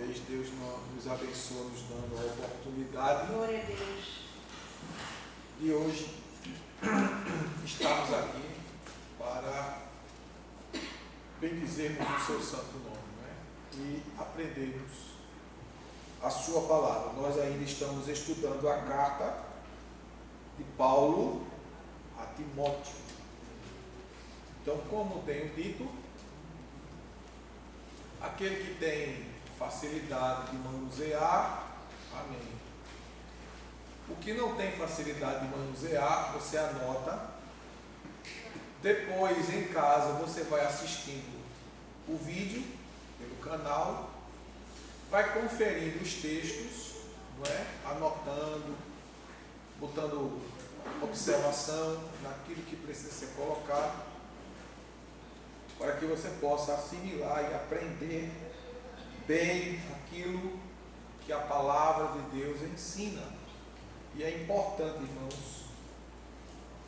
vez Deus nos abençoa, nos dando a oportunidade. Glória a Deus. E hoje estamos aqui para bendizermos o seu santo nome, né? E aprendermos a sua palavra. Nós ainda estamos estudando a carta de Paulo a Timóteo. Então, como tenho dito, aquele que tem facilidade de manusear, amém. O que não tem facilidade de manusear, você anota. Depois, em casa, você vai assistindo o vídeo pelo canal, vai conferindo os textos, não é? Anotando, botando observação naquilo que precisa ser colocado, para que você possa assimilar e aprender bem aquilo que a palavra de Deus ensina. E é importante, irmãos,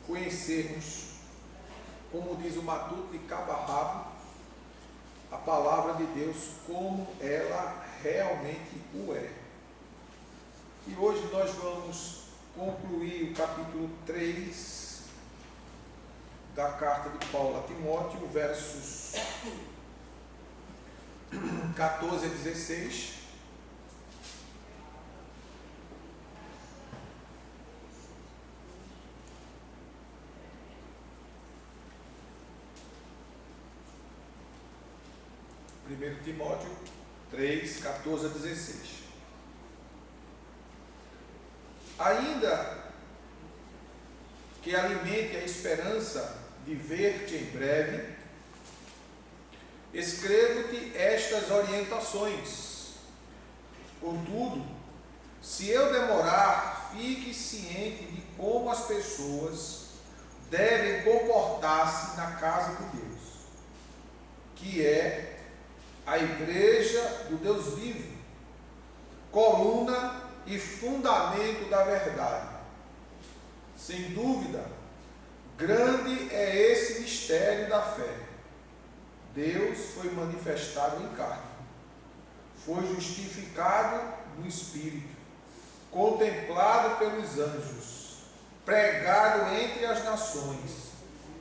conhecermos, como diz o Matuto, de cabo a rabo, a palavra de Deus como ela realmente o é. E hoje nós vamos concluir o capítulo 3 da carta de Paulo a Timóteo, versos 14 a 16. Primeiro Timóteo 3, 14 a 16. Ainda que alimente a esperança de ver-te em breve, escrevo-te estas orientações. Contudo, se eu demorar, fique ciente de como as pessoas devem comportar-se na casa de Deus, que é a igreja do Deus vivo, coluna e fundamento da verdade. Sem dúvida, grande é esse mistério da fé. Deus foi manifestado em carne, foi justificado no Espírito, contemplado pelos anjos, pregado entre as nações,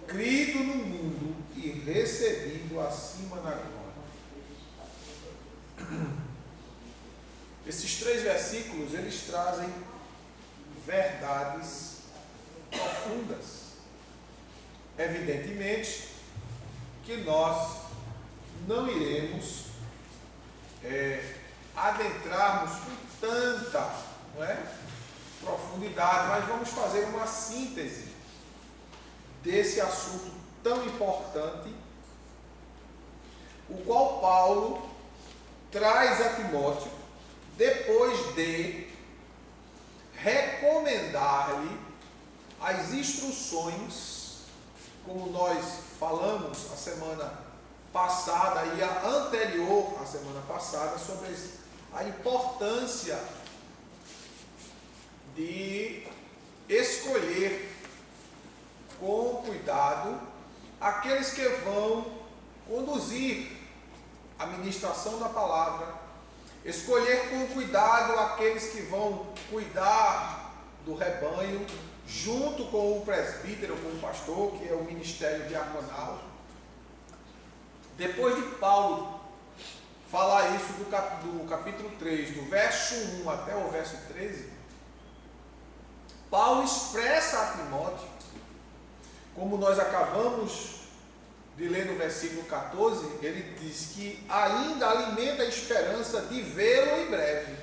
crido no mundo e recebido acima na glória. Esses 3 versículos, eles trazem verdades profundas. Evidentemente que nós não iremos adentrarmos com tanta, não é, profundidade, mas vamos fazer uma síntese desse assunto tão importante, o qual Paulo traz a Timóteo depois de recomendar-lhe as instruções, como nós falamos a semana passada e a anterior à semana passada, sobre a importância de escolher com cuidado aqueles que vão conduzir a ministração da palavra, escolher com cuidado aqueles que vão cuidar do rebanho, junto com o presbítero, com o pastor, que é o ministério diaconal. Depois de Paulo falar isso do capítulo 3, do verso 1 até o verso 13, Paulo expressa a Timóteo, como nós acabamos de ler no versículo 14, ele diz que ainda alimenta a esperança de vê-lo em breve.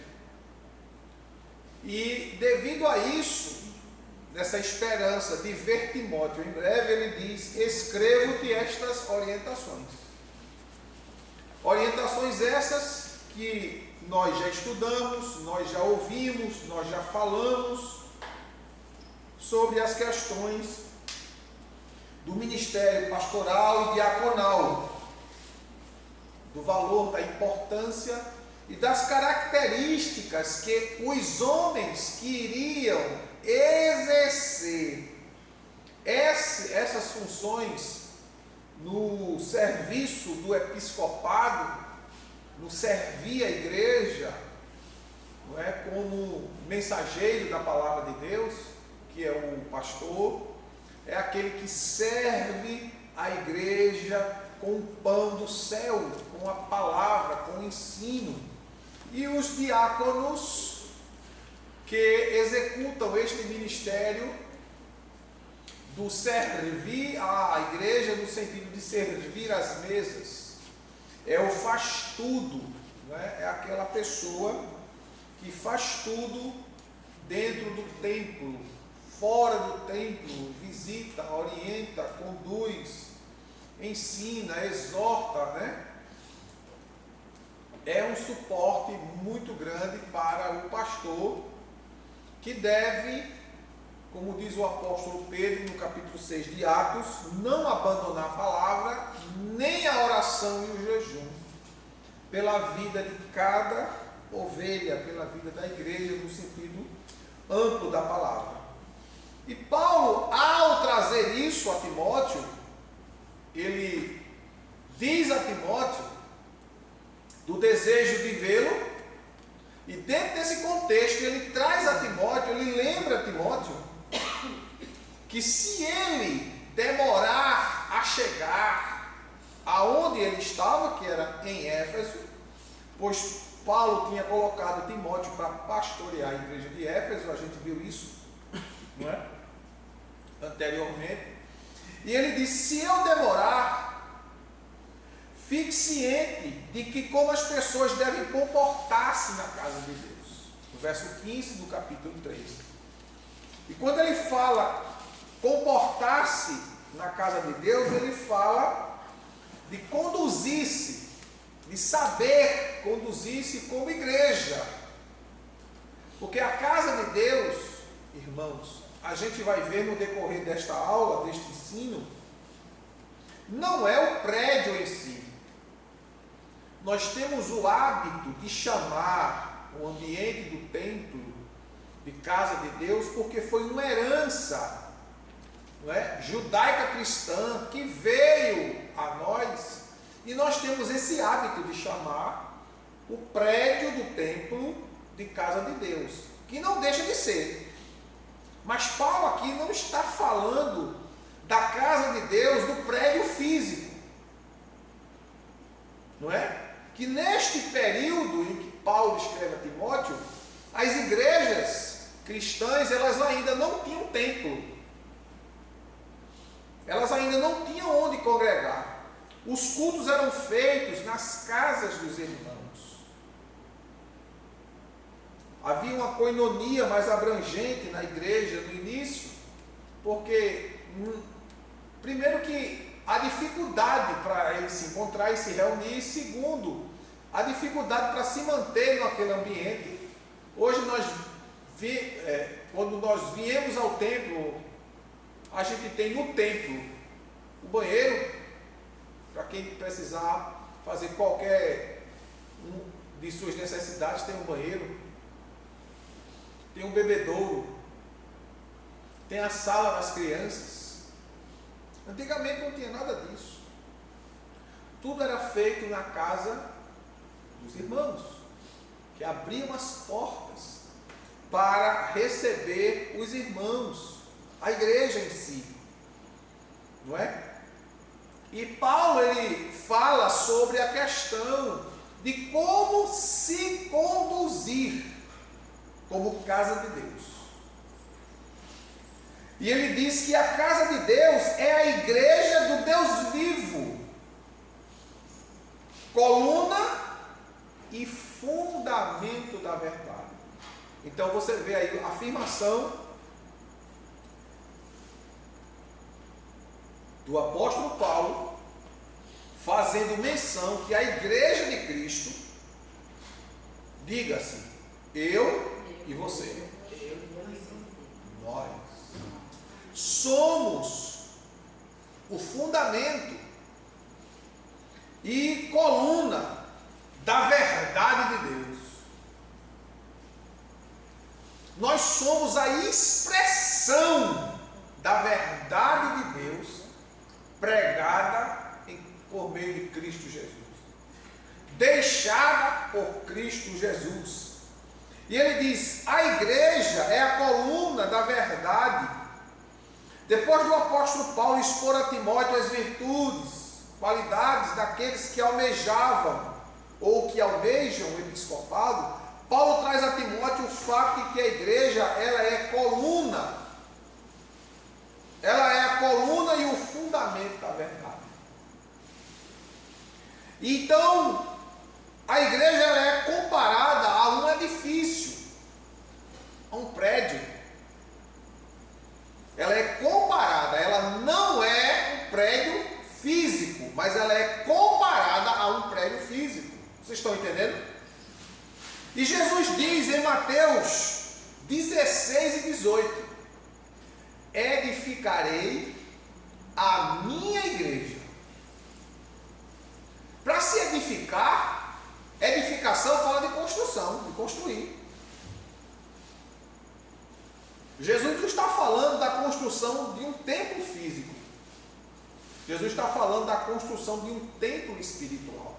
E devido a isso, dessa esperança de ver Timóteo em breve, ele diz: escrevo-te estas orientações. Orientações essas que nós já estudamos, nós já ouvimos, nós já falamos sobre as questões do ministério pastoral e diaconal, do valor, da importância e das características que os homens que iriam exercer essas funções no serviço do episcopado, no por servir a igreja, não é, como mensageiro da palavra de Deus, que é o pastor, é aquele que serve a igreja com o pão do céu, com a palavra, com o ensino. E os diáconos que executam este ministério do servir a igreja no sentido de servir as mesas, é o faz tudo, né? É aquela pessoa que faz tudo dentro do templo, fora do templo, visita, orienta, conduz, ensina, exorta, né? É um suporte muito grande para o pastor, que deve, como diz o apóstolo Pedro no capítulo 6 de Atos, não abandonar a palavra, nem a oração e o jejum, pela vida de cada ovelha, pela vida da igreja, no sentido amplo da palavra. E Paulo, ao trazer isso a Timóteo, ele diz a Timóteo do desejo de vê-lo, e dentro desse contexto ele traz a Timóteo, ele lembra a Timóteo que se ele demorar a chegar aonde ele estava, que era em Éfeso, pois Paulo tinha colocado Timóteo para pastorear a igreja de Éfeso, a gente viu isso, não é? Anteriormente, e ele disse: se eu demorar, fique ciente de que como as pessoas devem comportar-se na casa de Deus. No verso 15 do capítulo 3. E quando ele fala comportar-se na casa de Deus, ele fala de conduzir-se, de saber conduzir-se como igreja. Porque a casa de Deus, irmãos, a gente vai ver no decorrer desta aula, deste ensino, não é o prédio em si. Nós temos o hábito de chamar o ambiente do templo de casa de Deus, porque foi uma herança, não é, judaica cristã que veio a nós, e nós temos esse hábito de chamar o prédio do templo de casa de Deus, que não deixa de ser. Mas Paulo aqui não está falando da casa de Deus, do prédio físico, não é? Que neste período em que Paulo escreve a Timóteo, as igrejas cristãs, elas ainda não tinham templo, elas ainda não tinham onde congregar. Os cultos eram feitos nas casas dos irmãos. Havia uma coinonia mais abrangente na igreja no início, porque primeiro que a dificuldade para ele se encontrar e se reunir, segundo, a dificuldade para se manter naquele ambiente. Hoje quando nós viemos ao templo, a gente tem no templo o banheiro, para quem precisar fazer qualquer de suas necessidades, tem um banheiro, tem um bebedouro, tem a sala das crianças. Antigamente não tinha nada disso. Tudo era feito na casa dos irmãos, que abriam as portas para receber os irmãos, a igreja em si, não é? E Paulo, ele fala sobre a questão de como se conduzir como casa de Deus. E ele diz que a casa de Deus é a igreja do Deus vivo, coluna e fundamento da verdade. Então você vê aí a afirmação do apóstolo Paulo, fazendo menção que a igreja de Cristo, diga-se, eu e você, nós somos o fundamento e coluna da verdade de Deus. Nós somos a expressão da verdade de Deus pregada por meio de Cristo Jesus, deixada por Cristo Jesus. E ele diz: a igreja é a coluna da verdade. Depois do apóstolo Paulo expor a Timóteo as virtudes, qualidades daqueles que almejavam ou que almejam o episcopado, Paulo traz a Timóteo o fato de que a igreja ela é coluna. Ela é a coluna e o fundamento da verdade. Então, a igreja ela é comparada a um edifício, a um prédio. Ela é comparada, ela não é um prédio físico, mas ela é comparada a um prédio físico. Vocês estão entendendo? E Jesus diz em Mateus 16 e 18: edificarei a minha igreja. Para se edificar, edificação fala de construção, de construir. Jesus não está falando da construção de um templo físico. Jesus está falando da construção de um templo espiritual.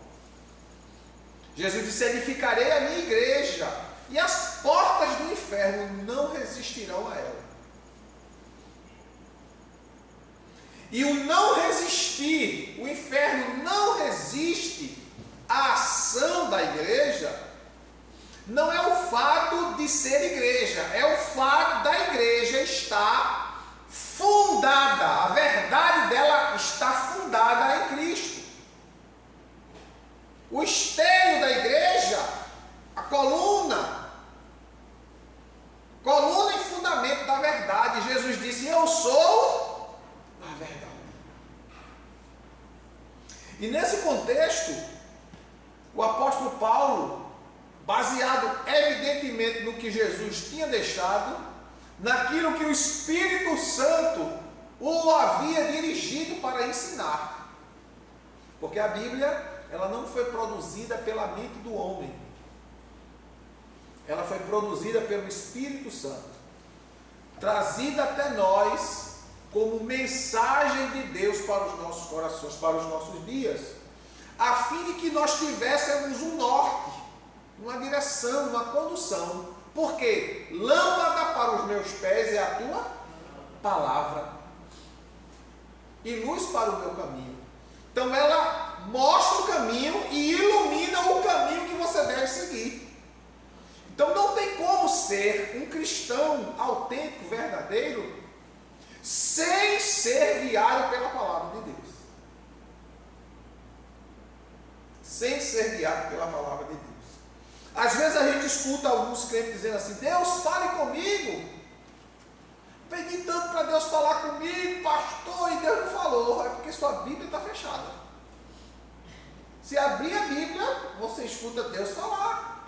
Jesus disse: edificarei a minha igreja, e as portas do inferno não resistirão a ela. E o não resistir, o inferno não resiste à ação da igreja, não é o fato de ser igreja, é o fato da igreja estar fundada, a verdade dela está fundada em Cristo. O esteio da igreja, a coluna e fundamento da verdade. Jesus disse: eu sou a verdade. E nesse contexto, o apóstolo Paulo, baseado evidentemente no que Jesus tinha deixado, naquilo que o Espírito Santo o havia dirigido para ensinar, porque a Bíblia ela não foi produzida pela mente do homem, ela foi produzida pelo Espírito Santo, trazida até nós como mensagem de Deus para os nossos corações, para os nossos dias, a fim de que nós tivéssemos um norte, uma direção, uma condução. Porque lâmpada para os meus pés é a tua palavra e luz para o meu caminho. Então ela mostra o caminho e ilumina o caminho que você deve seguir. Então não tem como ser um cristão autêntico, verdadeiro, sem ser guiado pela palavra de Deus. Sem ser guiado pela palavra de Deus. Às vezes a gente escuta alguns crentes dizendo assim: Deus, fale comigo. Pedi tanto para Deus falar comigo, pastor, e Deus não falou. É porque sua Bíblia está fechada. Se abrir a Bíblia, você escuta Deus falar.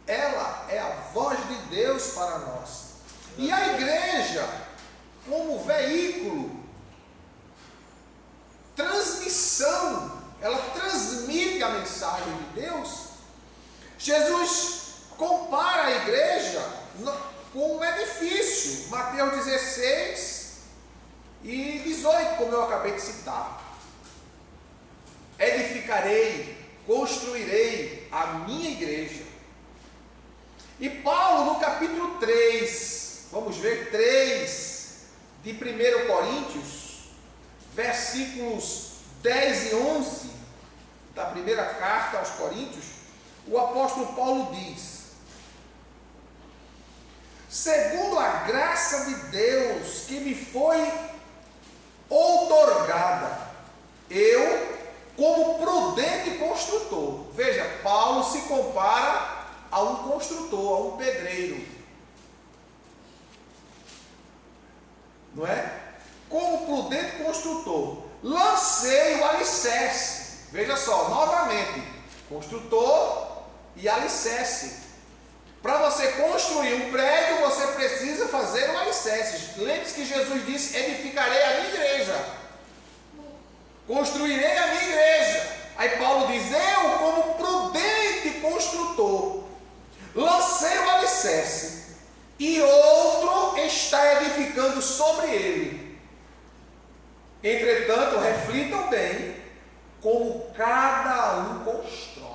Ela é a voz de Deus para nós. E a igreja, como veículo, transmissão, ela transmite a mensagem de Deus. Jesus compara a igreja com um edifício, Mateus 16 e 18, como eu acabei de citar. Edificarei, construirei a minha igreja. E Paulo, no capítulo 3, vamos ver 3 de 1 Coríntios, versículos 10 e 11, da primeira carta aos Coríntios, o apóstolo Paulo diz: segundo a graça de Deus que me foi outorgada, eu, como prudente construtor. Veja, Paulo se compara a um construtor, a um pedreiro, não é? Como prudente construtor, lancei o alicerce. Veja só, novamente, construtor e alicerce. Para você construir um prédio, você precisa fazer um alicerce. Lembre-se que Jesus disse: edificarei a minha igreja, construirei a minha igreja. Aí Paulo diz: eu, como prudente construtor, lancei o alicerce, e outro está edificando sobre ele. Entretanto, reflitam bem como cada um constrói.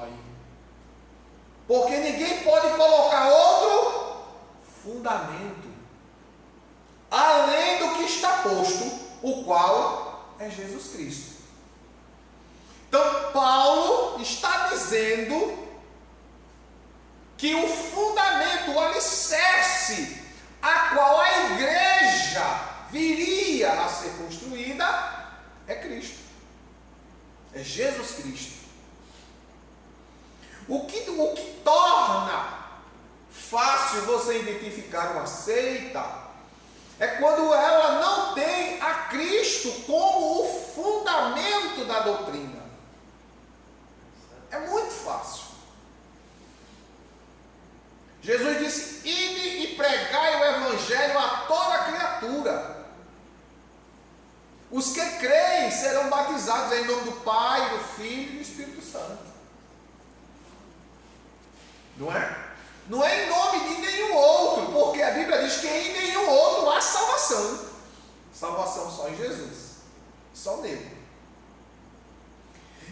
ninguém pode colocar outro fundamento além do que está posto, o qual é Jesus Cristo. Então, Paulo está dizendo que o fundamento, o alicerce, a qual a igreja viria a ser construída, é Cristo. É Jesus Cristo. O que torna fácil você identificar uma seita é quando ela não tem a Cristo como o fundamento da doutrina. É muito fácil. Jesus disse: ide e pregai o evangelho a toda criatura. Os que creem serão batizados em nome do Pai, do Filho e do Espírito Santo. Não é? Não é em nome de nenhum outro, porque a Bíblia diz que em nenhum outro há salvação. Salvação só em Jesus, só nele.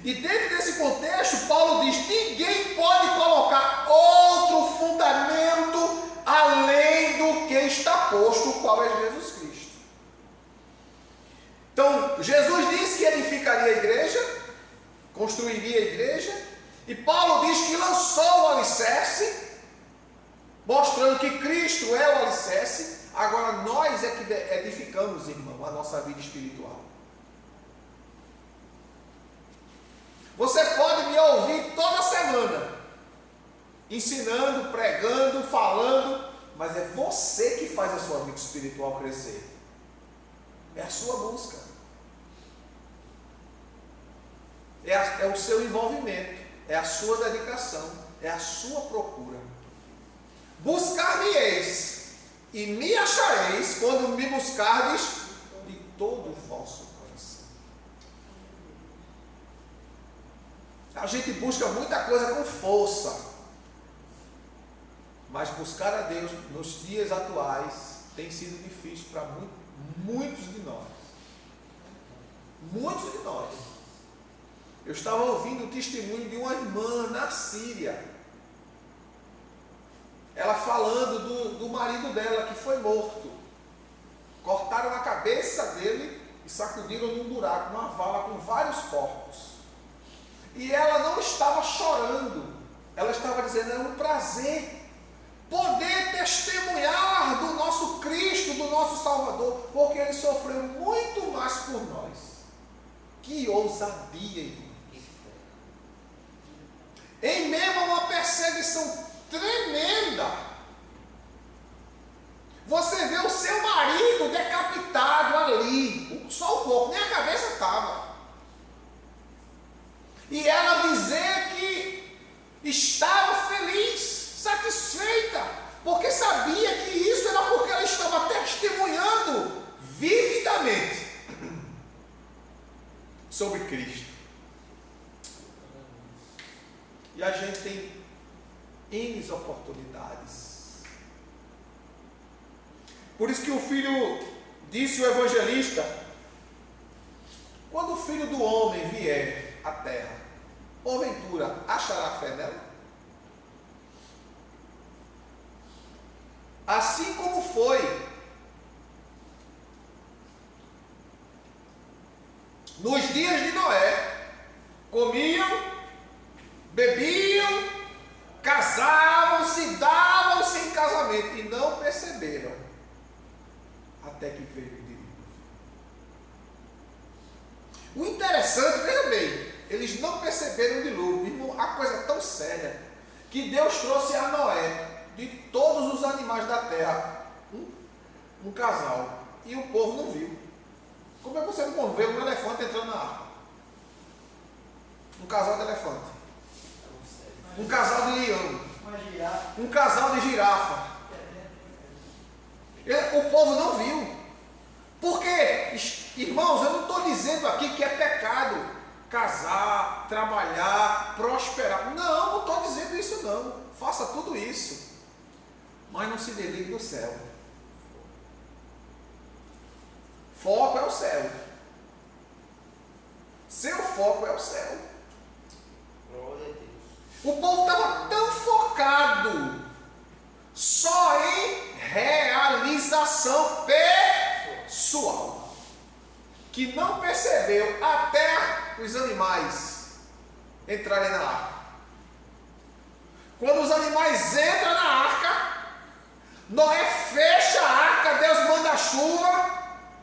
E dentro desse contexto, Paulo diz: ninguém pode colocar outro fundamento além do que está posto, o qual é Jesus Cristo. Então, Jesus disse que edificaria a igreja, construiria a igreja, e Paulo diz que lançou o alicerce, mostrando que Cristo é o alicerce. Agora nós é que edificamos, irmão, a nossa vida espiritual. Você pode me ouvir toda semana, ensinando, pregando, falando, mas é você que faz a sua vida espiritual crescer. É a sua busca. É o seu envolvimento, é a sua dedicação, é a sua procura. Buscar-me-eis e me achareis quando me buscardes de todo o vosso coração. A gente busca muita coisa com força, mas buscar a Deus nos dias atuais tem sido difícil para muitos de nós. Muitos de nós. Eu estava ouvindo o testemunho de uma irmã na Síria. Ela falando do marido dela que foi morto. Cortaram a cabeça dele e sacudiram num buraco, numa vala com vários corpos. E ela não estava chorando. Ela estava dizendo: é um prazer poder testemunhar do nosso Cristo, do nosso Salvador, porque Ele sofreu muito mais por nós. Que ousadia, irmão! Em meio a uma perseguição tremenda, você vê o seu marido decapitado ali, só um pouco, nem a cabeça estava. E ela dizer que estava feliz, satisfeita, porque sabia que isso era porque ela estava testemunhando vividamente sobre Cristo. E a gente tem N oportunidades. Por isso que o filho, disse o evangelista: quando o Filho do Homem vier à terra, porventura achará fé nela? Assim como foi nos dias de Noé, comiam, bebiam, casavam-se, davam-se em casamento e não perceberam até que veio o dilúvio. O interessante, veja bem, eles não perceberam o dilúvio. Irmão, a coisa é tão séria que Deus trouxe a Noé, de todos os animais da terra, um casal, e o povo não viu. Como é que você não vê um elefante entrando na arca? Um casal de elefante, um casal de leão, um casal de girafa. O povo não viu. Porque, irmãos, eu não estou dizendo aqui que é pecado casar, trabalhar, prosperar. Não estou dizendo isso não. Faça tudo isso, mas não se desligue do céu. Foco é o céu. Seu foco é o céu. O povo estava tão focado sexual que não percebeu até os animais entrarem na arca. Quando os animais entram na arca, Noé fecha a arca, Deus manda a chuva,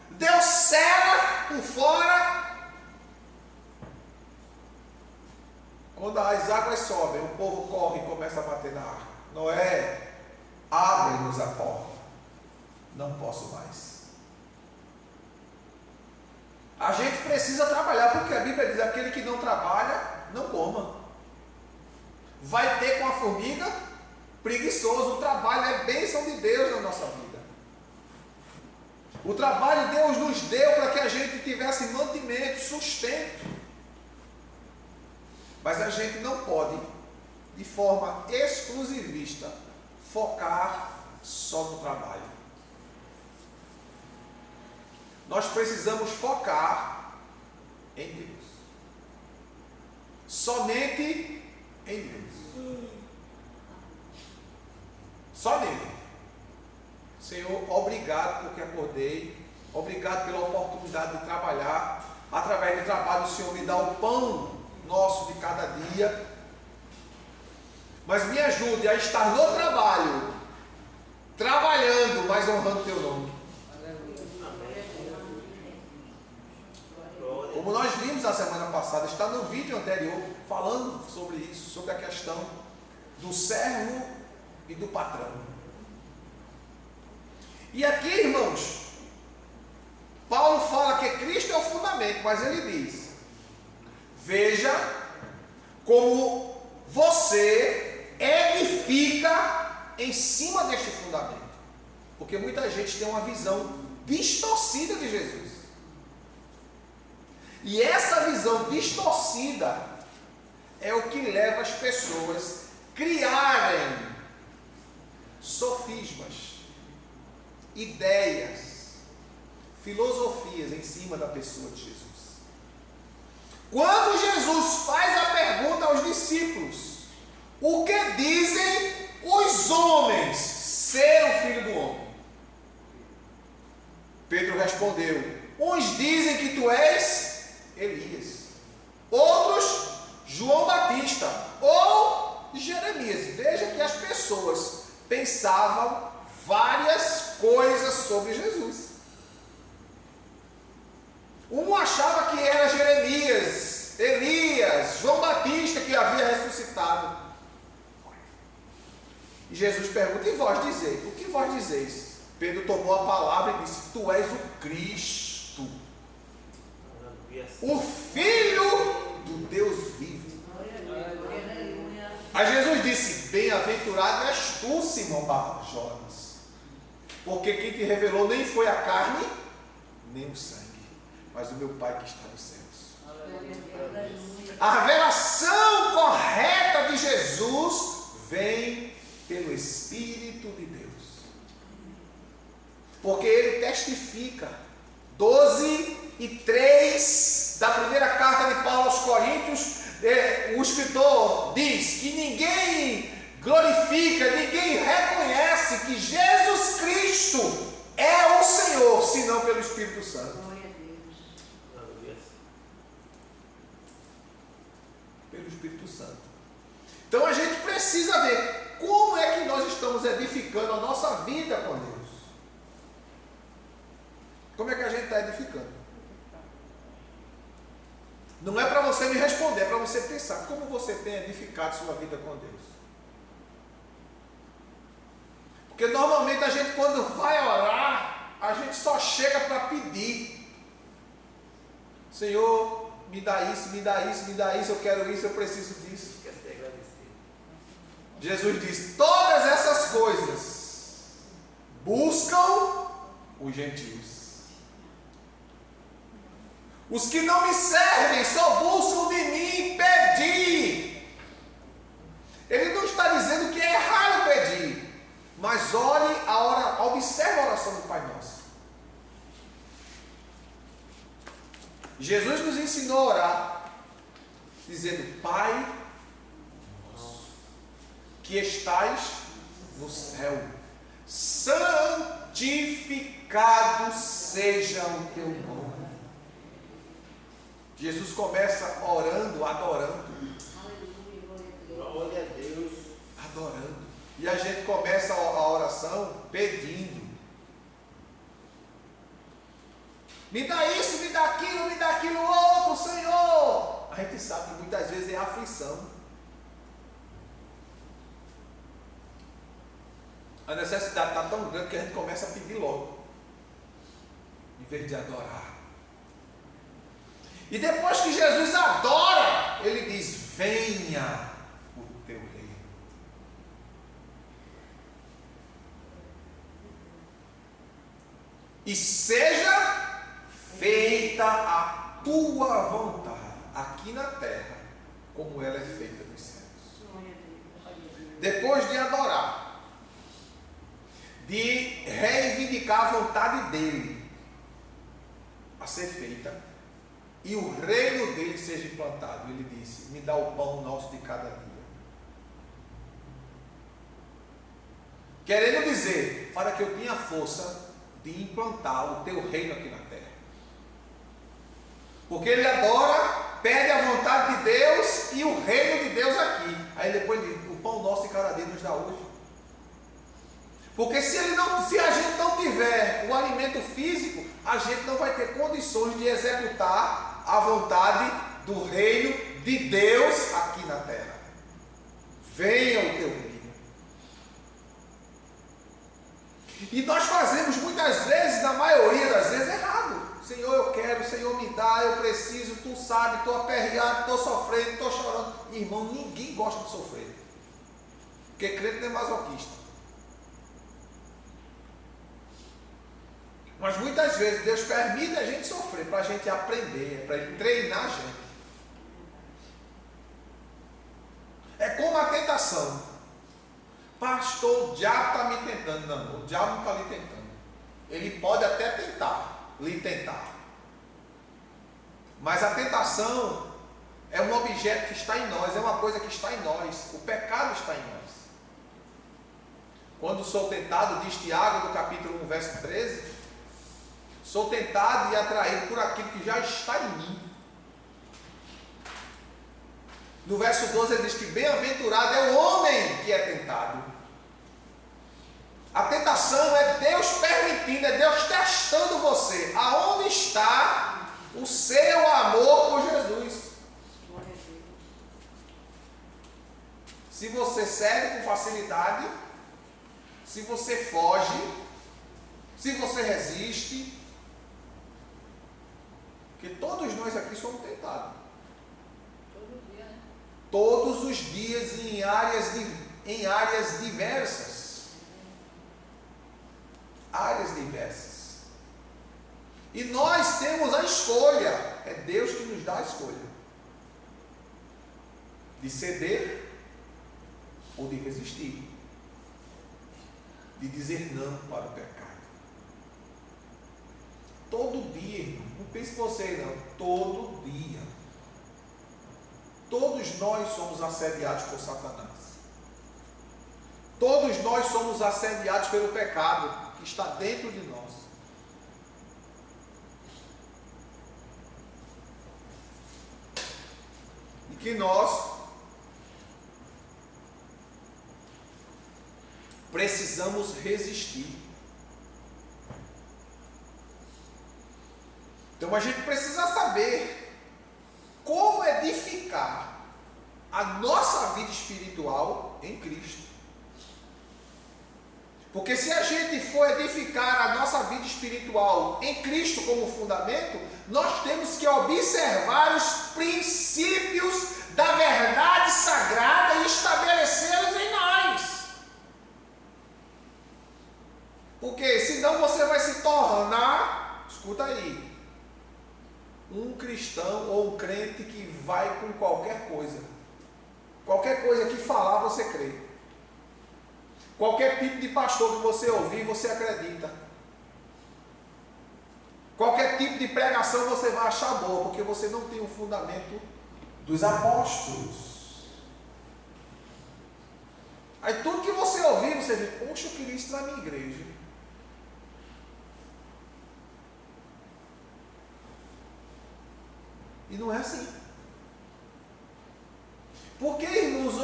Deus cela por fora. Quando as águas sobem, o povo corre e começa a bater na arca. Noé, abre-nos a porta. Não posso mais. A gente precisa trabalhar, porque a Bíblia diz: aquele que não trabalha, não coma. Vai ter com a formiga preguiçoso. O trabalho é bênção de Deus na nossa vida. O trabalho Deus nos deu para que a gente tivesse mantimento, sustento. Mas a gente não pode, de forma exclusivista, focar só no trabalho. Nós precisamos focar em Deus. Somente em Deus. Só nele. Senhor, obrigado porque acordei. Obrigado pela oportunidade de trabalhar. Através do trabalho o Senhor me dá o pão nosso de cada dia. Mas me ajude a estar no trabalho, trabalhando, mas honrando teu nome. Como nós vimos a semana passada, está no vídeo anterior, falando sobre isso, sobre a questão do servo e do patrão. E aqui, irmãos, Paulo fala que Cristo é o fundamento, mas ele diz: veja como você edifica em cima deste fundamento. Porque muita gente tem uma visão distorcida de Jesus. E essa visão distorcida é o que leva as pessoas a criarem sofismas, ideias, filosofias em cima da pessoa de Jesus. Quando Jesus faz a pergunta aos discípulos: o que dizem os homens ser o Filho do Homem? Pedro respondeu: uns dizem que tu és Elias, outros João Batista ou Jeremias. Veja que as pessoas pensavam várias coisas sobre Jesus. Um achava que era Jeremias, Elias, João Batista que havia ressuscitado. E Jesus pergunta: e vós dizeis? O que vós dizeis? Pedro tomou a palavra e disse: tu és o Cristo, o Filho do Deus vivo. Aí Jesus disse: bem-aventurado és tu, Simão Bar-Jonas, porque quem te revelou nem foi a carne, nem o sangue, mas o meu Pai que está nos céus. A revelação correta de Jesus vem pelo Espírito de Deus, porque ele testifica. 12:3 da primeira carta de Paulo aos Coríntios, o escritor diz que ninguém glorifica, ninguém reconhece que Jesus Cristo é o Senhor, senão pelo Espírito Santo. Pelo Espírito Santo. Então a gente precisa ver como é que nós estamos edificando a nossa vida com Deus. Como é que a gente está edificando? Não é para você me responder, é para você pensar como você tem edificado sua vida com Deus. Porque normalmente a gente, quando vai orar, a gente só chega para pedir: Senhor, me dá isso, me dá isso, me dá isso, eu quero isso, eu preciso disso. Jesus diz: todas essas coisas buscam os gentios. Os que não me servem só buscam de mim pedir. Ele não está dizendo que é errado pedir, mas olhe observe a oração do Pai Nosso. Jesus nos ensinou a orar dizendo: Pai nosso, que estais no céu, santificado santificado seja o teu nome. Jesus começa orando, adorando. Glória a Deus. Adorando. E a gente começa a oração pedindo. Me dá isso, me dá aquilo outro, Senhor. A gente sabe que muitas vezes é aflição. A necessidade está tão grande que a gente começa a pedir logo, em vez de adorar. E depois que Jesus adora, ele diz: venha o teu reino. E seja feita a tua vontade, aqui na terra, como ela é feita nos céus. Depois de adorar, de reivindicar a vontade dele a ser feita, e o reino dele seja implantado, ele disse: me dá o pão nosso de cada dia. Querendo dizer, para que eu tenha força de implantar o teu reino aqui na terra. Porque ele adora, pede a vontade de Deus e o reino de Deus aqui. Aí depois ele diz: o pão nosso de cada dia nos dá hoje. Porque se a gente não tiver o alimento físico, a gente não vai ter condições de executar a vontade do reino de Deus aqui na terra. Venha o teu reino. E nós fazemos muitas vezes, na maioria das vezes, errado. Senhor, eu quero, Senhor, me dá, eu preciso, tu sabe, estou aperreado, estou sofrendo, estou chorando. Irmão, ninguém gosta de sofrer. Porque crente não é masoquista. Mas muitas vezes Deus permite a gente sofrer para a gente aprender, para Ele treinar a gente. É como a tentação. Pastor, o diabo está me tentando. Não, o diabo não está lhe tentando. Ele pode até lhe tentar. Mas a tentação é um objeto que está em nós, é uma coisa que está em nós. O pecado está em nós. Quando sou tentado, diz Tiago, no capítulo 1, verso 13, sou tentado e atraído por aquilo que já está em mim. No verso 12 ele diz que bem-aventurado é o homem que é tentado. A tentação é Deus permitindo, é Deus testando você. Aonde está o seu amor por Jesus? Se você cede com facilidade, se você foge, se você resiste. Porque todos nós aqui somos tentados. Todo dia, né? Todos os dias em áreas diversas. Áreas diversas. E nós temos a escolha. É Deus que nos dá a escolha. De ceder ou de resistir. De dizer não para o pecado. Todo dia, irmão. Não pense você não. Todo dia. Todos nós somos assediados por Satanás. Todos nós somos assediados pelo pecado que está dentro de nós. E que nós precisamos resistir. Então a gente precisa saber como edificar a nossa vida espiritual em Cristo. Porque se a gente for edificar a nossa vida espiritual em Cristo como fundamento, nós temos que observar os princípios da verdade sagrada e estabelecê-los em nós. Porque senão você vai se tornar, escuta aí, um cristão ou um crente que vai com qualquer coisa. Qualquer coisa que falar, você crê. Qualquer tipo de pastor que você ouvir, você acredita. Qualquer tipo de pregação você vai achar boa, porque você não tem o fundamento dos apóstolos. Aí tudo que você ouvir, você diz: poxa, eu queria isso na minha igreja. E não é assim. Por que, irmãos,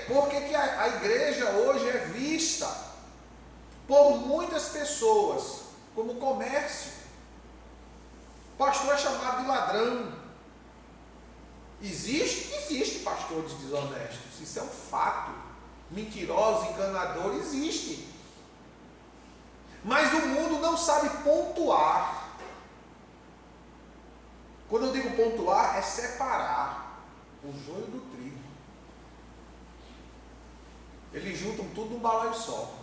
por que a igreja hoje é vista por muitas pessoas como comércio? O pastor é chamado de ladrão. Existe pastores desonestos, isso é um fato. Mentirosos, enganadores, existe. Mas o mundo não sabe pontuar. Quando eu digo pontuar, é separar o joio do trigo. Eles juntam tudo num balaio só.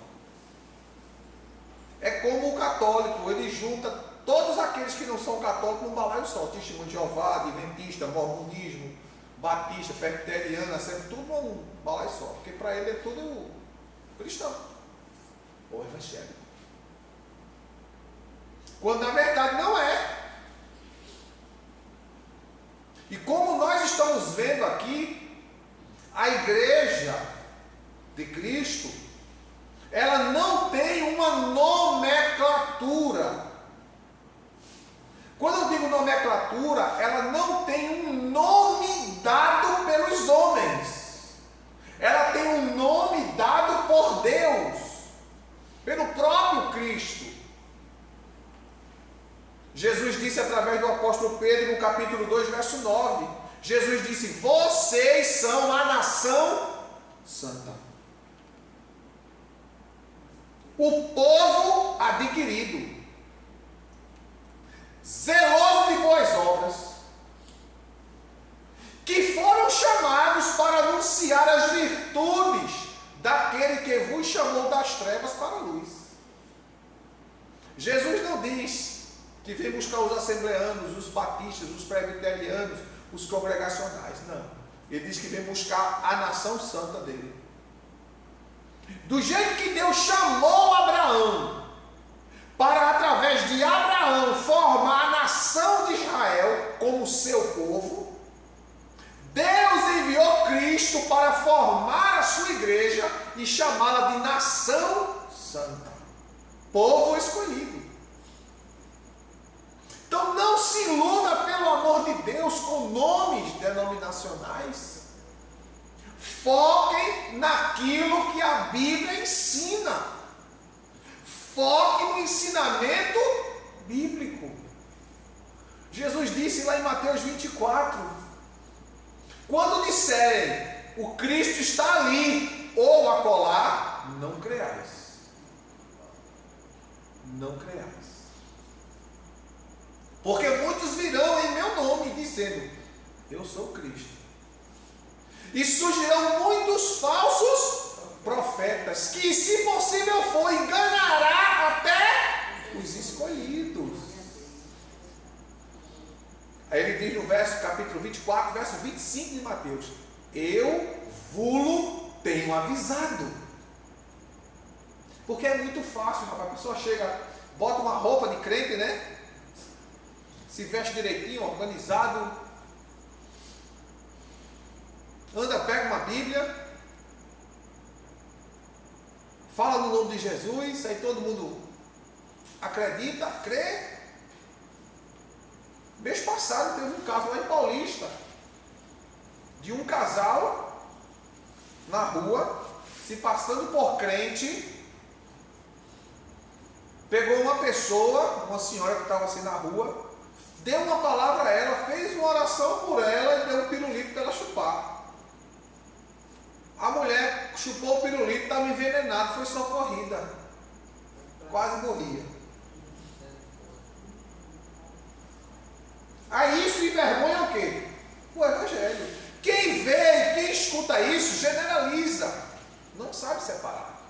É como o católico, ele junta todos aqueles que não são católicos num balaio só. Testemunho de Jeová, Adventista, Mormonismo, Batista, Presbiteriana, sempre tudo num balaio só. Porque para ele é tudo cristão ou evangélico. Quando na verdade não é. E como nós estamos vendo aqui, a igreja de Cristo, ela não tem uma nomenclatura. Quando eu digo nomenclatura, ela não tem um nome dado pelos homens. Ela tem um nome dado por Deus, pelo próprio Cristo. Jesus disse através do apóstolo Pedro, no capítulo 2, verso 9. Jesus disse: vocês são a nação santa, o povo adquirido, zeloso de boas obras, que foram chamados para anunciar as virtudes daquele que vos chamou das trevas para a luz. Jesus não diz que vem buscar os assembleanos, os batistas, os presbiterianos, os congregacionais. Não. Ele diz que vem buscar a nação santa dele. Do jeito que Deus chamou Abraão para, através de Abraão, formar a nação de Israel como seu povo, Deus enviou Cristo para formar a sua igreja e chamá-la de nação santa, povo escolhido. Então não se iluda, pelo amor de Deus, com nomes denominacionais. Foquem naquilo que a Bíblia ensina. Foque no ensinamento bíblico. Jesus disse lá em Mateus 24: quando disserem o Cristo está ali ou acolá, não creais. Não creais. Porque muitos virão em meu nome dizendo: eu sou Cristo. E surgirão muitos falsos profetas, que, se possível for, enganará até os escolhidos. Aí ele diz no capítulo 24, verso 25 de Mateus: eu vulo tenho avisado. Porque é muito fácil, rapaz. A pessoa chega, bota uma roupa de crente, né? Se veste direitinho, organizado, anda, pega uma Bíblia, fala no nome de Jesus, aí todo mundo acredita, crê. Mês passado teve um caso lá em Paulista, de um casal na rua, se passando por crente, pegou uma pessoa, uma senhora que estava assim na rua, deu uma palavra a ela, fez uma oração por ela e deu um pirulito para ela chupar. A mulher chupou o pirulito, estava envenenado, foi socorrida. Quase morria. Aí isso envergonha o quê? O Evangelho. Quem vê e quem escuta isso, generaliza. Não sabe separar.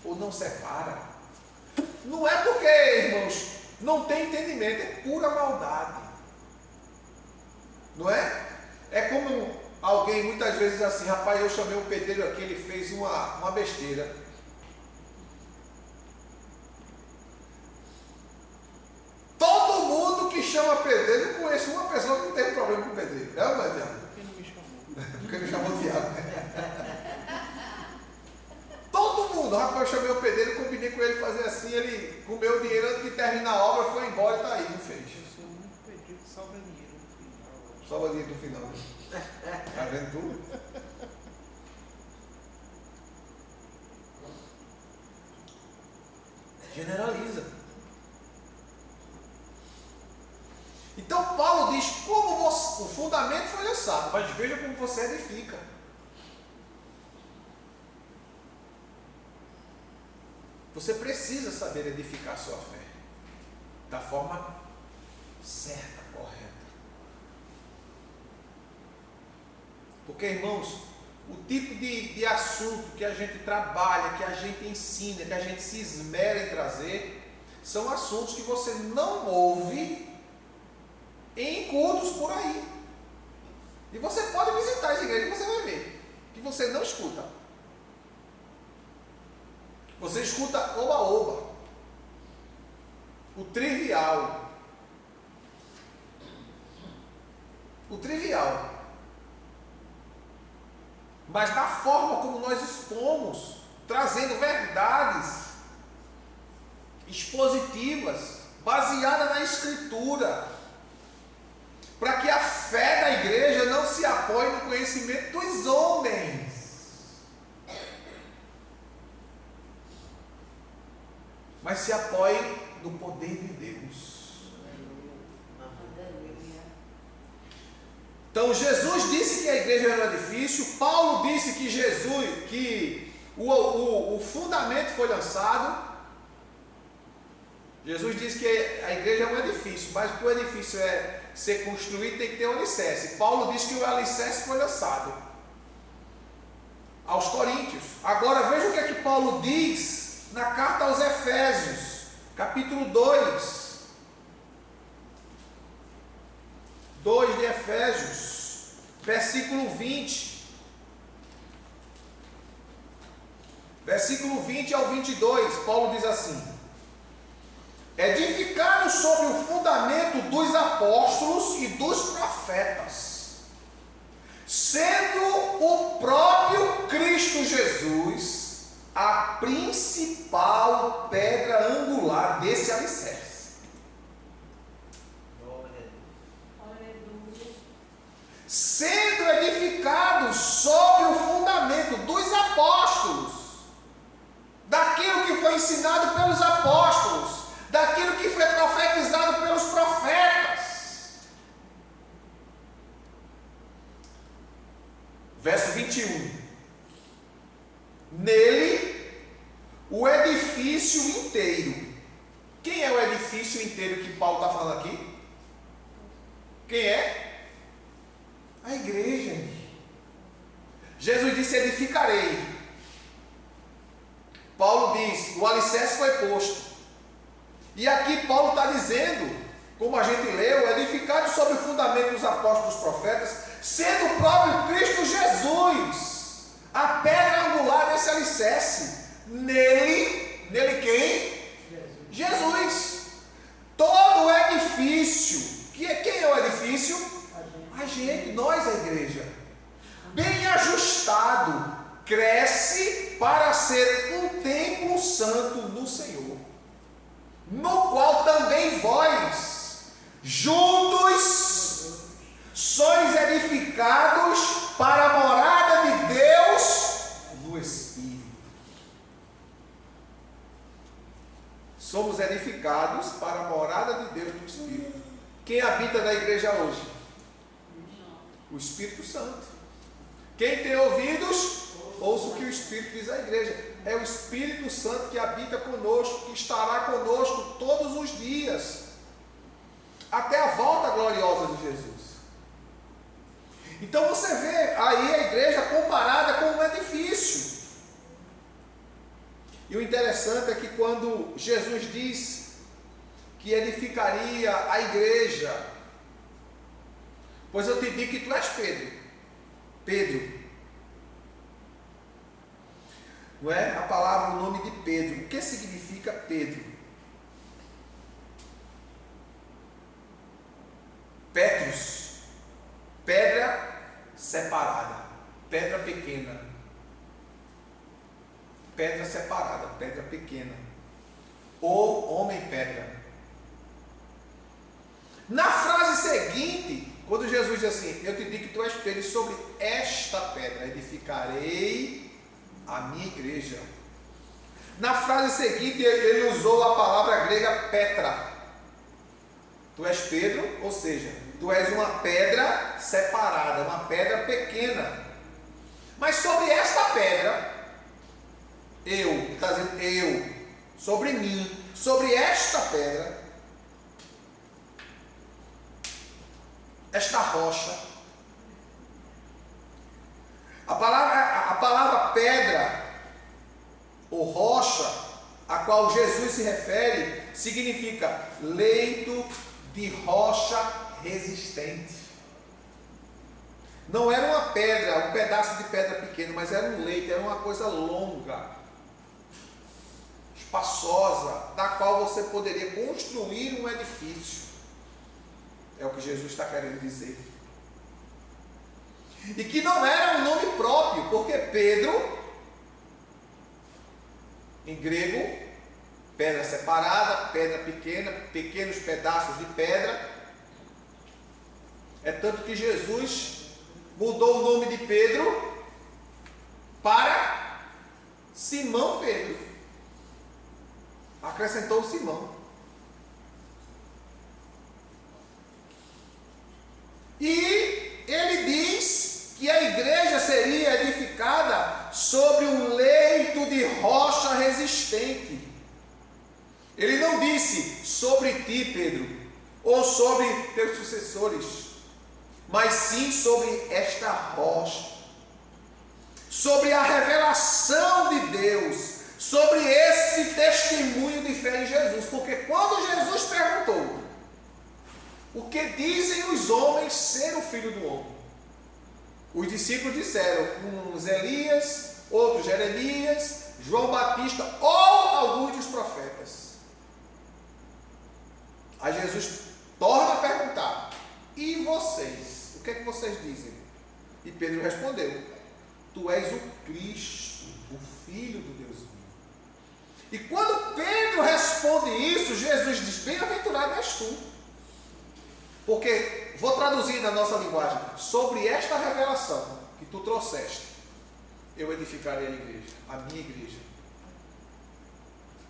Ou não separa. Não é porque, irmãos, não tem entendimento, é pura maldade. Não é? É como alguém muitas vezes assim: rapaz, eu chamei um pedreiro aqui, ele fez uma besteira. Todo mundo que chama pedreiro, eu conheço uma pessoa que não teve problema com pedreiro. É ou não é, Tiago? Por que não me chamou? Porque me chamou Tiago. Todo mundo, rapaz, eu chamei o pedreiro, combinei com ele fazer assim, ele comeu o dinheiro antes de terminar a obra, foi embora e está aí, não fez. Eu sou muito pedido que sobra dinheiro no final. Salvadinho do final. Tá vendo tudo? Generaliza. Então Paulo diz como você, o fundamento foi lançado, mas veja como você edifica. Você precisa saber edificar a sua fé da forma certa, correta. Porque, irmãos, o tipo de assunto que a gente trabalha, que a gente ensina, que a gente se esmera em trazer, são assuntos que você não ouve em cultos por aí. E você pode visitar as igrejas e você vai ver que você não escuta. Você escuta oba-oba, o trivial. O trivial. Mas da forma como nós expomos, trazendo verdades expositivas, baseadas na Escritura, para que a fé da igreja não se apoie no conhecimento dos homens. Mas se apoie no poder de Deus. Então Jesus disse que a igreja era um edifício, Paulo disse que o fundamento foi lançado. Jesus disse que a igreja é um edifício, mas para o edifício ser construído tem que ter um alicerce. Paulo disse que o alicerce foi lançado aos Coríntios. Agora veja o que é que Paulo diz na carta aos Efésios, capítulo 2 de Efésios, versículo 20. Versículo 20 ao 22, Paulo diz assim: edificados sobre o fundamento dos apóstolos e dos profetas, sendo o próprio Cristo Jesus a principal pedra angular desse alicerce. Sendo edificados sobre o fundamento dos apóstolos, daquilo que foi ensinado pelos apóstolos, daquilo que foi profetizado pelos profetas. Verso 21. Nele, o edifício inteiro. Quem é o edifício inteiro que Paulo está falando aqui? Quem é? A igreja. Jesus disse: edificarei. Paulo diz: o alicerce foi posto. E aqui Paulo está dizendo, como a gente leu, edificado sobre o fundamento dos apóstolos e profetas, sendo o próprio Cristo Jesus a pedra angular desse alicerce. Nele quem? Jesus. Todo o edifício. Quem é o edifício? A gente, nós, a igreja, bem ajustado, cresce para ser um templo santo no Senhor, no qual também vós, juntos, sois edificados para a morada de Deus no Espírito. Somos edificados para a morada de Deus no Espírito. Quem habita na igreja hoje? O Espírito Santo. Quem tem ouvidos, ouça o que o Espírito diz à igreja. É o Espírito Santo que habita conosco, que estará conosco todos os dias, até a volta gloriosa de Jesus. Então você vê aí a igreja comparada com um edifício. E o interessante é que quando Jesus diz que edificaria a igreja, pois eu te digo que tu és Pedro. Pedro. Não é a palavra, o nome de Pedro. O que significa Pedro? Petrus. Pedra separada. Pedra pequena. Pedra separada. Pedra pequena. Ou homem pedra. Na frase seguinte, Quando Jesus diz assim, eu te digo que tu és Pedro, e sobre esta pedra edificarei a minha igreja. Na frase seguinte, ele usou a palavra grega Petra. Tu és Pedro, ou seja, tu és uma pedra separada, uma pedra pequena. Mas sobre esta pedra, está dizendo eu, sobre mim, sobre esta pedra, esta rocha. A palavra pedra ou rocha, a qual Jesus se refere, significa leito de rocha resistente. Não era uma pedra, um pedaço de pedra pequeno, mas era um leito, era uma coisa longa, espaçosa, da qual você poderia construir um edifício. É o que Jesus está querendo dizer. E que não era um nome próprio, porque Pedro, em grego, pedra separada, pedra pequena, pequenos pedaços de pedra. É tanto que Jesus mudou o nome de Pedro para Simão Pedro. Acrescentou o Simão. E ele diz que a igreja seria edificada sobre um leito de rocha resistente. Ele não disse sobre ti, Pedro, ou sobre teus sucessores, mas sim sobre esta rocha, sobre a revelação de Deus, sobre esse testemunho de fé em Jesus. Porque quando Jesus perguntou, o que dizem os homens ser o Filho do Homem? Os discípulos disseram, uns Elias, outros Jeremias, João Batista ou alguns dos profetas. Aí Jesus torna a perguntar, e vocês? O que é que vocês dizem? E Pedro respondeu, tu és o Cristo, o Filho do Deus vivo. E quando Pedro responde isso, Jesus diz, bem-aventurado és tu. Porque, vou traduzir na nossa linguagem, sobre esta revelação que tu trouxeste, eu edificarei a igreja, a minha igreja.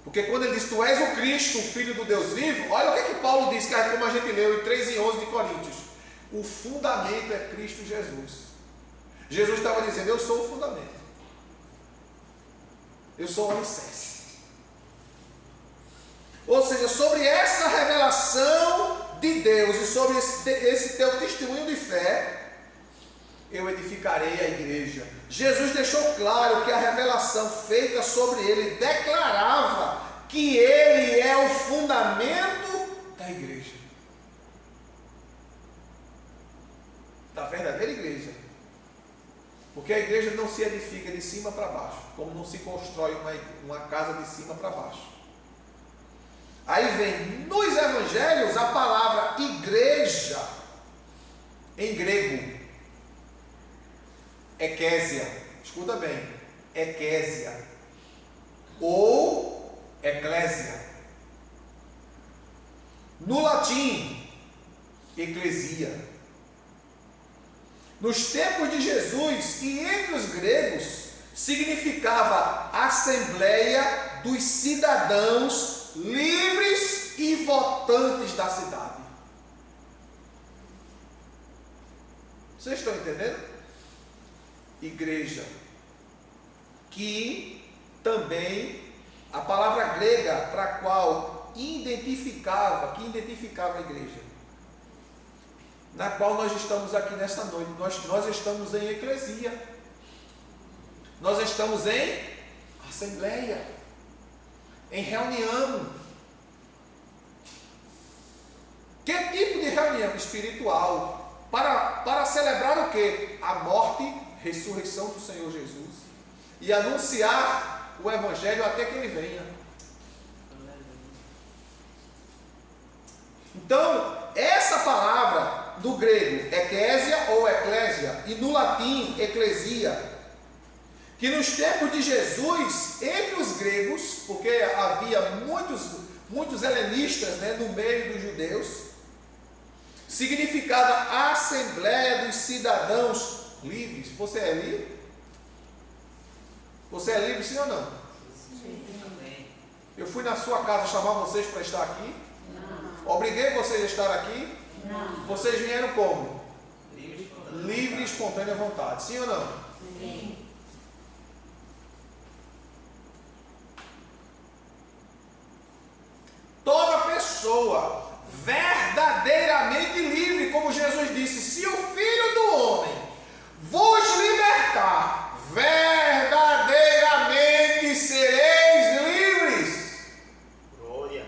Porque quando ele diz, tu és o Cristo, o Filho do Deus vivo, olha o que é que Paulo diz, que é como a gente leu em 3:11 de Coríntios. O fundamento é Cristo Jesus. Jesus estava dizendo, eu sou o fundamento. Eu sou o alicerce. Ou seja, sobre essa revelação de Deus e sobre esse teu testemunho de fé, eu edificarei a igreja. Jesus deixou claro que a revelação feita sobre ele declarava que ele é o fundamento da igreja, da verdadeira igreja. Porque a igreja não se edifica de cima para baixo, como não se constrói uma casa de cima para baixo. Aí vem nos evangelhos a palavra igreja, em grego, ekésia, escuta bem, ekésia, ou eclésia. No latim, eclesia. Nos tempos de Jesus e entre os gregos, significava assembleia dos cidadãos livres e votantes da cidade. Vocês estão entendendo? Igreja, que também a palavra grega para a qual identificava a igreja, na qual nós estamos aqui nesta noite, nós estamos em eclesia, nós estamos em assembleia, em reunião. Que tipo de reunião? Espiritual. Para celebrar o quê? A morte e ressurreição do Senhor Jesus. E anunciar o Evangelho até que Ele venha. Então, essa palavra do grego, ekésia ou eclésia, e no latim, eclesia, que nos tempos de Jesus, entre os gregos, porque havia muitos helenistas, né, no meio dos judeus, Significado Assembleia dos Cidadãos Livres. Você é livre? Você é livre, sim ou não? Sim. Eu fui na sua casa chamar vocês para estar aqui? Não. Obriguei vocês a estar aqui? Não. Vocês vieram como? Livre e espontânea vontade. Sim ou não? Sim. Toda pessoa verdadeiramente livre, como Jesus disse, se o Filho do Homem vos libertar, verdadeiramente sereis livres. Glória.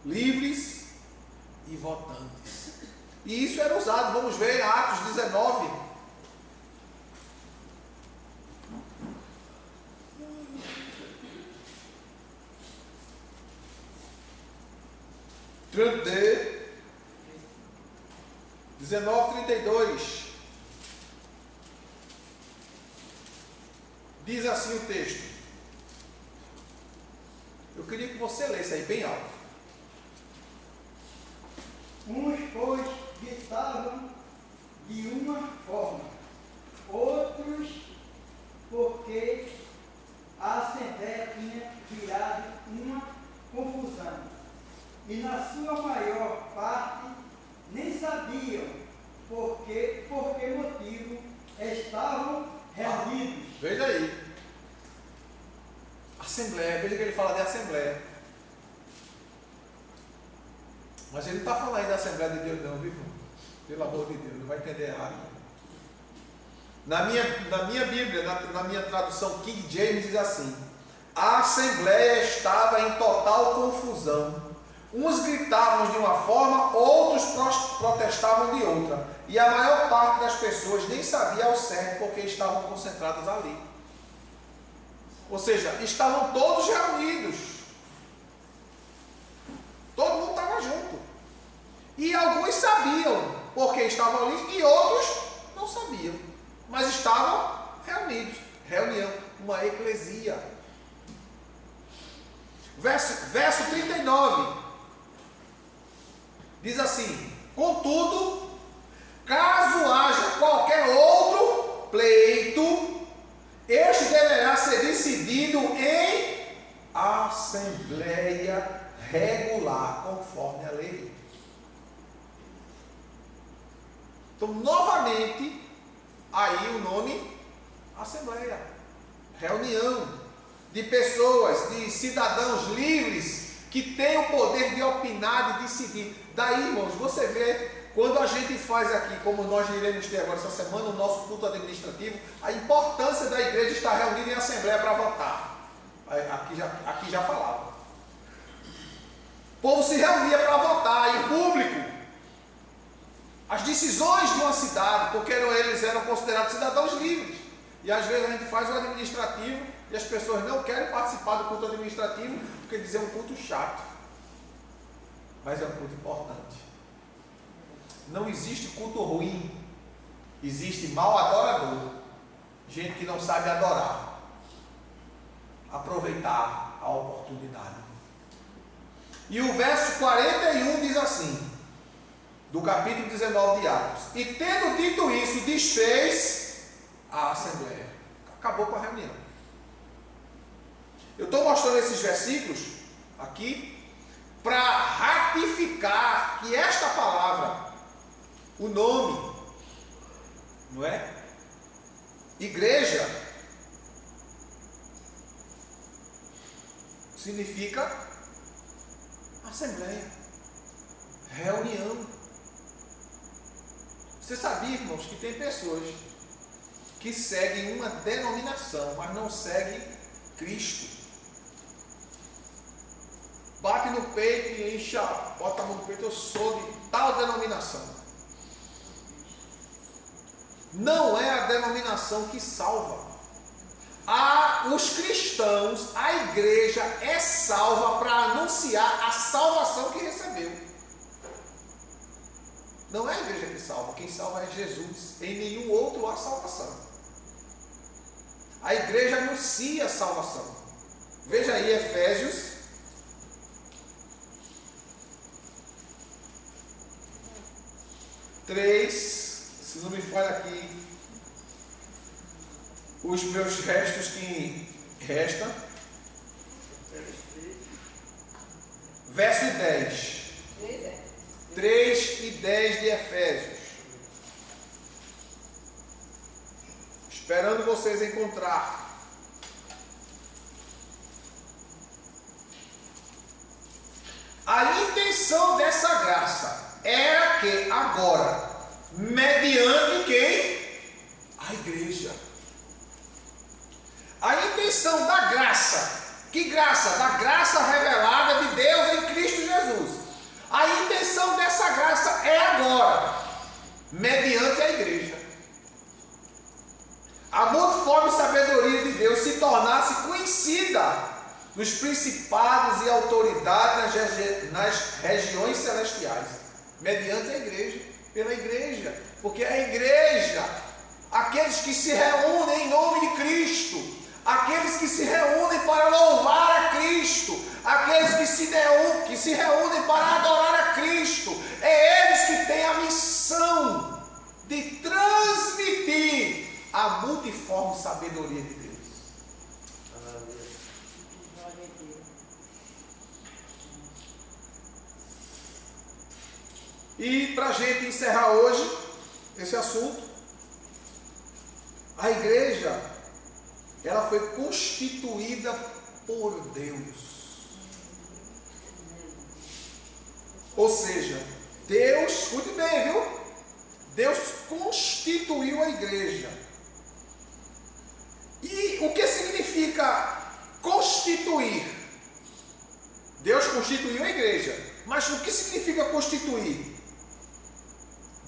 Livres e votantes. E isso era usado, vamos ver em Atos 19. De 19:32 diz assim o texto. Eu queria que você lesse aí bem alto. Uns, pois, gritavam de uma forma, outros, porque a Assembleia tinha virado uma confusão. E na sua maior parte nem sabiam por que motivo estavam reunidos. Veja aí. Assembleia, veja que ele fala de assembleia. Mas ele não está falando aí da Assembleia de Deus não, viu? Pelo amor de Deus, não vai entender errado. Na minha Bíblia, na minha tradução King James diz assim: a Assembleia estava em total confusão. Uns gritavam de uma forma, outros protestavam de outra. E a maior parte das pessoas nem sabia ao certo porque estavam concentradas ali. Ou seja, estavam todos reunidos. Todo mundo estava junto. E alguns sabiam porque estavam ali e outros não sabiam. Mas estavam reunidos. Reunião, uma eclesia. Verso 39. Diz assim: contudo, caso haja qualquer outro pleito, este deverá ser decidido em assembleia regular, conforme a lei. Então, novamente, aí o nome assembleia, reunião de pessoas, de cidadãos livres, que tem o poder de opinar, de decidir. Daí, irmãos, você vê, quando a gente faz aqui, como nós iremos ter agora essa semana, o nosso culto administrativo, a importância da igreja estar reunida em assembleia para votar. Aqui já falava. O povo se reunia para votar em público as decisões de uma cidade, porque eles eram considerados cidadãos livres. E às vezes a gente faz o administrativo e as pessoas não querem participar do culto administrativo porque dizem é um culto chato. Mas é um culto importante. Não existe culto ruim. Existe mau adorador. Gente que não sabe adorar. Aproveitar a oportunidade. E o verso 41 diz assim, do capítulo 19 de Atos: e tendo dito isso, desfez a assembleia. Acabou com a reunião. Eu estou mostrando esses versículos aqui para ratificar que esta palavra, o nome, não é? Igreja significa assembleia, reunião. Você sabia, irmãos, que tem pessoas que seguem uma denominação, mas não seguem Cristo. Bate no peito e encha, bota a mão no peito, eu sou de tal denominação. Não é a denominação que salva. Os cristãos, a igreja é salva para anunciar a salvação que recebeu. Não é a igreja que salva, quem salva é Jesus. Em nenhum outro há salvação. A igreja anuncia a salvação. Veja aí Efésios 3, se não me falha aqui, os meus restos que restam. Verso 10. 3 e 10 de Efésios. Esperando vocês encontrar. A intenção dessa graça era que agora, mediante quem? A igreja. A intenção da graça. Que graça? Da graça revelada de Deus em Cristo Jesus. A intenção dessa graça é agora, mediante a igreja. A multiforme sabedoria de Deus se tornasse conhecida dos principados e autoridades nas regiões celestiais, mediante a igreja, pela igreja, porque a igreja, aqueles que se reúnem em nome de Cristo, aqueles que se reúnem para louvar a Cristo, aqueles que se reúnem para adorar a Cristo, é eles que têm a missão de transmitir a multiforme sabedoria de Deus. E para a gente encerrar hoje esse assunto, a igreja, ela foi constituída por Deus. Ou seja, Deus, escute bem, viu? Deus constituiu a igreja. E o que significa constituir? Deus constituiu a igreja. Mas o que significa constituir?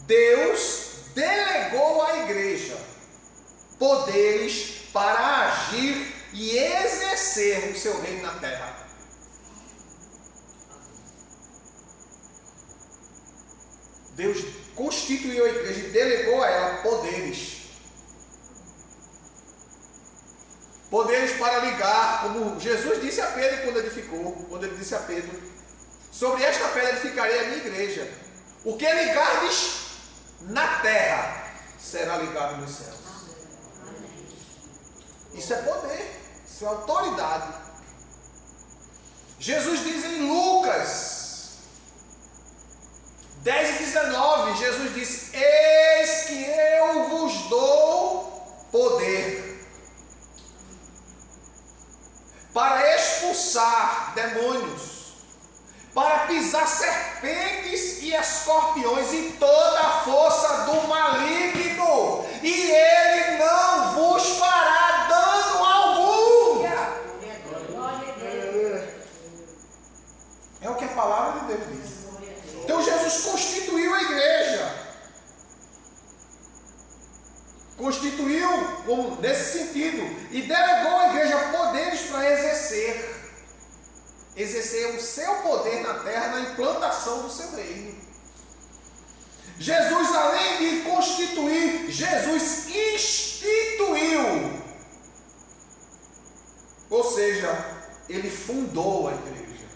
Deus delegou à igreja poderes para agir e exercer o seu reino na terra. Deus constituiu a igreja e delegou a ela poderes. Poderes para ligar, como Jesus disse a Pedro quando ele disse a Pedro: sobre esta pedra edificarei a minha igreja. O que ligardes na terra será ligado nos céus. Isso é poder, isso é autoridade. Jesus diz em Lucas 10 e 19, Jesus disse: eis que eu vos dou poder para expulsar demônios, para pisar serpentes e escorpiões e toda a força do maligno, e ele não vos fará dano algum. É o que a palavra de Deus diz. Então Jesus constituiu a igreja. Constituiu nesse sentido e delegou à igreja poderes para exercer o seu poder na terra, na implantação do seu reino. Jesus, além de constituir, Jesus instituiu. Ou seja, ele fundou a igreja.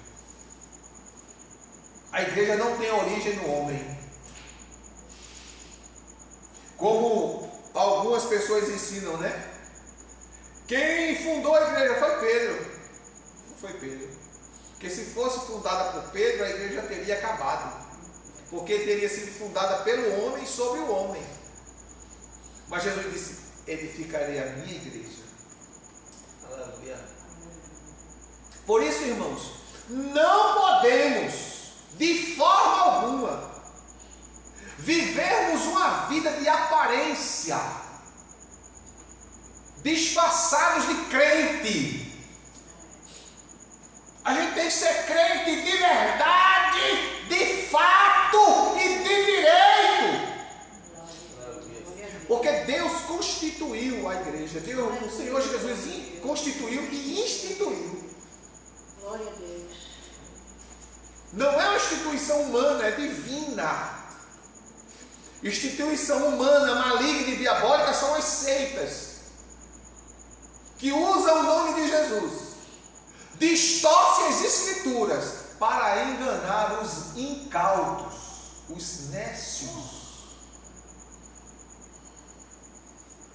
A igreja não tem origem no homem, como algumas pessoas ensinam, né? Quem fundou a igreja foi Pedro. Não foi Pedro. Porque se fosse fundada por Pedro, a igreja teria acabado. Porque teria sido fundada pelo homem sobre o homem. Mas Jesus disse: edificarei a minha igreja. Aleluia. Por isso, irmãos, não podemos, de forma alguma, vivermos uma vida de aparência, disfarçados de crente. A gente tem que ser crente de verdade, de fato e de direito. Porque Deus constituiu a igreja. O Senhor Jesus constituiu e instituiu. Glória a Deus. Não é uma instituição humana, é divina. Instituição humana, maligna e diabólica são as seitas que usam o nome de Jesus, distorcem as escrituras para enganar os incautos, os nécios.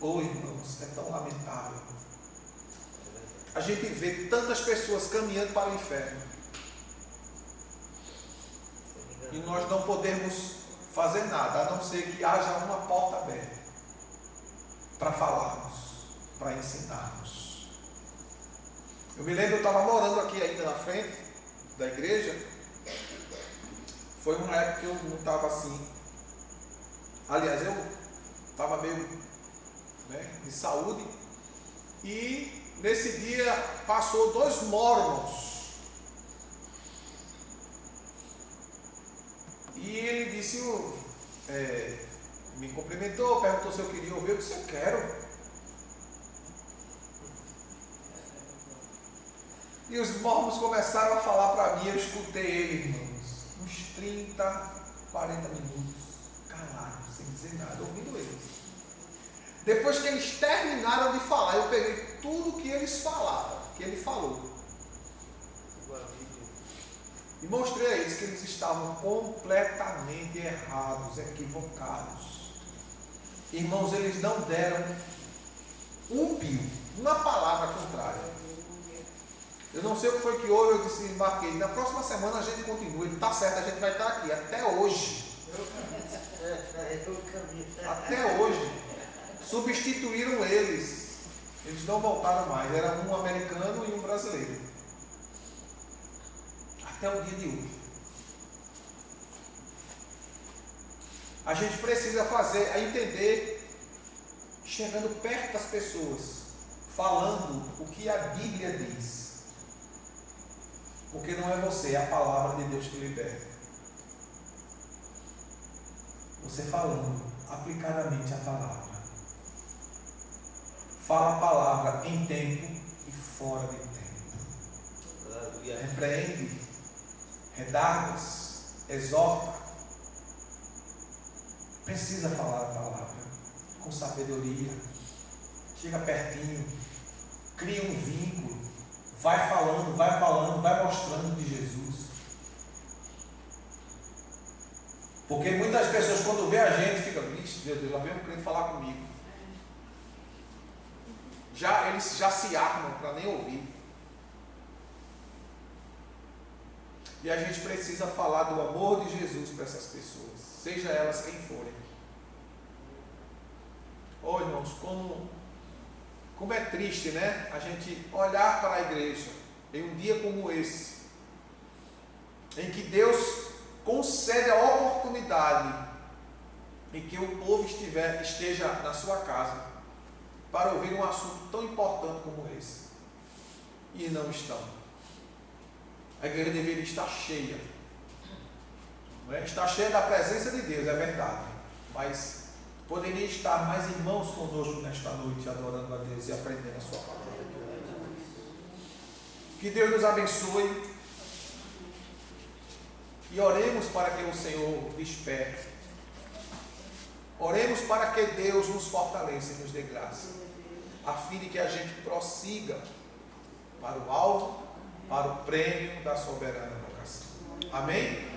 Oh, irmãos, é tão lamentável. A gente vê tantas pessoas caminhando para o inferno. E nós não podemos fazer nada, a não ser que haja uma porta aberta para falarmos, para ensinarmos. Eu me lembro, eu estava morando aqui ainda na frente da igreja. Foi uma época que eu não estava assim. Aliás, eu estava meio de saúde. E nesse dia passou 2 mormons. E ele disse, me cumprimentou, perguntou se eu queria ouvir. Eu disse, eu quero. E os mormons começaram a falar para mim, eu escutei ele, irmãos, uns 30, 40 minutos, calado, sem dizer nada, ouvindo eles. Depois que eles terminaram de falar, eu peguei tudo que eles falaram, que ele falou, e mostrei a eles que eles estavam completamente errados, equivocados. Irmãos, eles não deram um pio, uma palavra contrária. Eu não sei o que foi que houve, eu disse, marquei, na próxima semana a gente continua, ele está certo, a gente vai estar aqui, até hoje. Até hoje. Substituíram eles. Eles não voltaram mais, era um americano e um brasileiro. Até o dia de hoje. A gente precisa entender, chegando perto das pessoas, falando o que a Bíblia diz. Porque não é você, é a palavra de Deus que liberta. Você falando aplicadamente a palavra. Fala a palavra em tempo e fora de tempo. Repreende, redargas, exorta. Precisa falar a palavra com sabedoria. Chega pertinho, cria um vínculo. Vai falando, vai mostrando de Jesus. Porque muitas pessoas, quando vê a gente, ficam, vixe, meu Deus, lá vem um crente falar comigo. Eles já se armam para nem ouvir. E a gente precisa falar do amor de Jesus para essas pessoas, seja elas quem forem. Oh, irmãos, como é triste, né? A gente olhar para a igreja em um dia como esse, em que Deus concede a oportunidade em que o povo esteja na sua casa para ouvir um assunto tão importante como esse, e não estão. A igreja deveria estar cheia, não é? Está cheia da presença de Deus, é verdade, mas poderia estar mais irmãos conosco nesta noite, adorando a Deus e aprendendo a sua palavra. Que Deus nos abençoe. E oremos para que o Senhor desperte. Oremos para que Deus nos fortaleça e nos dê graça, a fim de que a gente prossiga para o alvo, para o prêmio da soberana vocação. Amém?